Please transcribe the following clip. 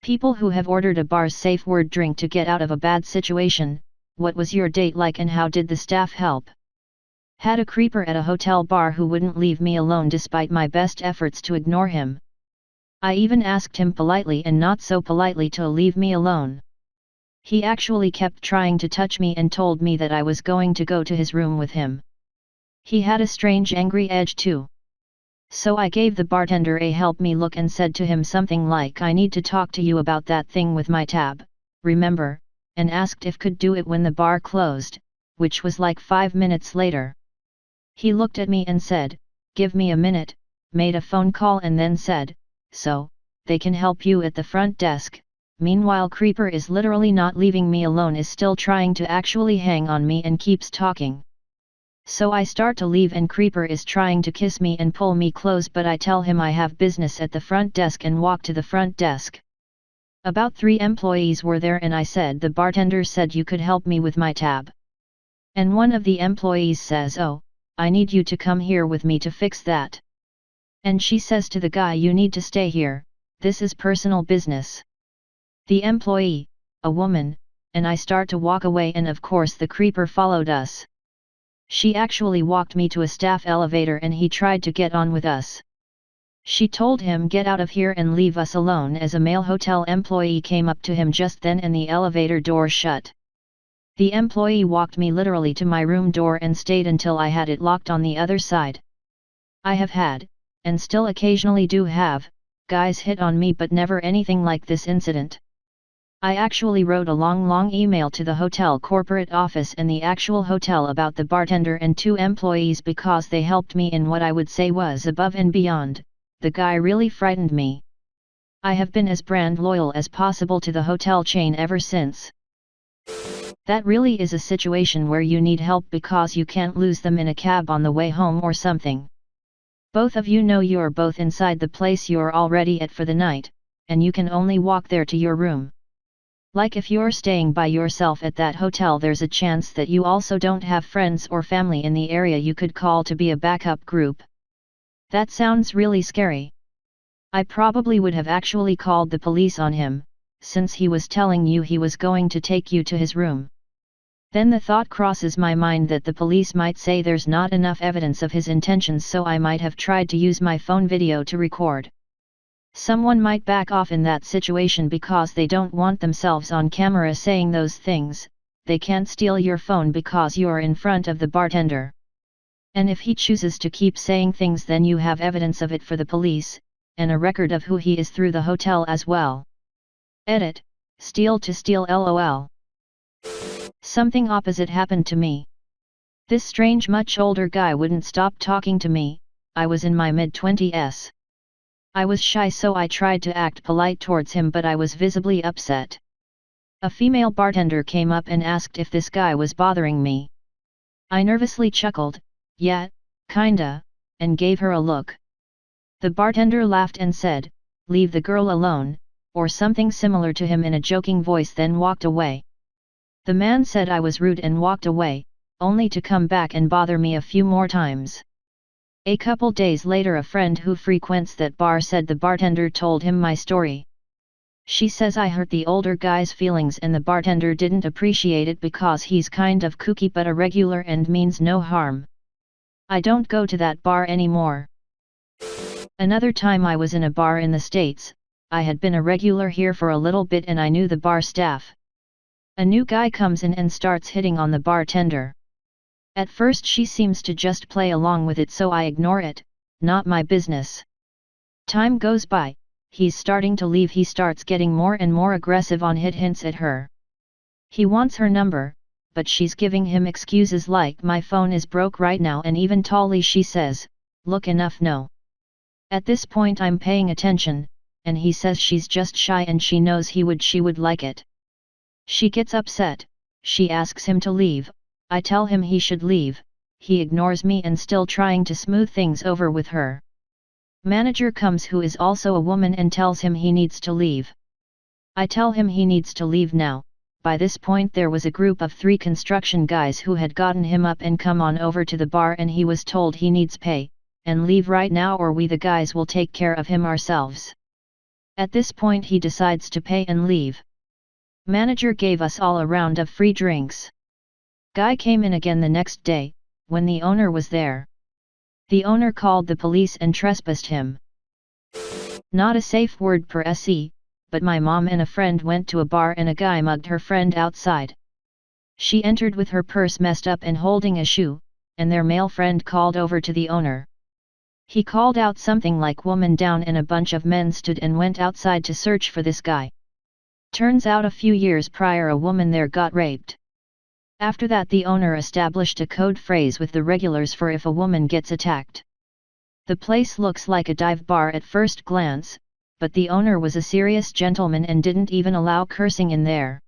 People who have ordered a bar's safe word drink to get out of a bad situation. What was your date like and how did the staff help? Had a creeper at a hotel bar who wouldn't leave me alone despite my best efforts to ignore him. I even asked him politely and not so politely to leave me alone. He actually kept trying to touch me and told me that I was going to go to his room with him. He had a strange angry edge too. So I gave the bartender a help me look and said to him something like, I need to talk to you about that thing with my tab, remember, and asked if could do it when the bar closed, which was like 5 minutes later. He looked at me and said, give me a minute, made a phone call and then said, so, they can help you at the front desk. Meanwhile creeper is literally not leaving me alone, is still trying to actually hang on me and keeps talking. So I start to leave and creeper is trying to kiss me and pull me close, but I tell him I have business at the front desk and walk to the front desk. About 3 employees were there and I said the bartender said you could help me with my tab. And one of the employees says, oh, I need you to come here with me to fix that. And she says to the guy, you need to stay here, this is personal business. The employee, a woman, and I start to walk away and of course the creeper followed us. She actually walked me to a staff elevator and he tried to get on with us. She told him get out of here and leave us alone as a male hotel employee came up to him just then and the elevator door shut. The employee walked me literally to my room door and stayed until I had it locked on the other side. I have had, and still occasionally do have, guys hit on me but never anything like this incident. I actually wrote a long email to the hotel corporate office and the actual hotel about the bartender and 2 employees because they helped me in what I would say was above and beyond. The guy really frightened me. I have been as brand loyal as possible to the hotel chain ever since. That really is a situation where you need help because you can't lose them in a cab on the way home or something. Both of you know you're both inside the place you're already at for the night, and you can only walk there to your room. Like if you're staying by yourself at that hotel, there's a chance that you also don't have friends or family in the area you could call to be a backup group. That sounds really scary. I probably would have actually called the police on him, since he was telling you he was going to take you to his room. Then the thought crosses my mind that the police might say there's not enough evidence of his intentions, so I might have tried to use my phone video to record. Someone might back off in that situation because they don't want themselves on camera saying those things. They can't steal your phone because you're in front of the bartender. And if he chooses to keep saying things, then you have evidence of it for the police, and a record of who he is through the hotel as well. Edit, steal to steal lol. Something opposite happened to me. This strange much older guy wouldn't stop talking to me. I was in my mid-20s. I was shy, so I tried to act polite towards him, but I was visibly upset. A female bartender came up and asked if this guy was bothering me. I nervously chuckled, yeah, kinda, and gave her a look. The bartender laughed and said, leave the girl alone, or something similar to him in a joking voice, then walked away. The man said I was rude and walked away, only to come back and bother me a few more times. A couple days later, a friend who frequents that bar said the bartender told him my story. She says I hurt the older guy's feelings and the bartender didn't appreciate it because he's kind of kooky but a regular and means no harm. I don't go to that bar anymore. Another time I was in a bar in the States. I had been a regular here for a little bit and I knew the bar staff. A new guy comes in and starts hitting on the bartender. At first she seems to just play along with it, so I ignore it, not my business. Time goes by, he's starting to leave, he starts getting more and more aggressive on hints at her. He wants her number, but she's giving him excuses like my phone is broke right now, and even tally she says, look enough no. At this point I'm paying attention, and he says she's just shy and she knows she would like it. She gets upset, she asks him to leave, I tell him he should leave, he ignores me and still trying to smooth things over with her. Manager comes, who is also a woman, and tells him he needs to leave. I tell him he needs to leave now. By this point there was a group of 3 construction guys who had gotten him up and come on over to the bar, and he was told he needs pay, and leave right now or we the guys will take care of him ourselves. At this point he decides to pay and leave. Manager gave us all a round of free drinks. Guy came in again the next day, when the owner was there. The owner called the police and trespassed him. Not a safe word per se, but my mom and a friend went to a bar and a guy mugged her friend outside. She entered with her purse messed up and holding a shoe, and their male friend called over to the owner. He called out something like "woman down" and a bunch of men stood and went outside to search for this guy. Turns out a few years prior a woman there got raped. After that the owner established a code phrase with the regulars for if a woman gets attacked. The place looks like a dive bar at first glance, but the owner was a serious gentleman and didn't even allow cursing in there.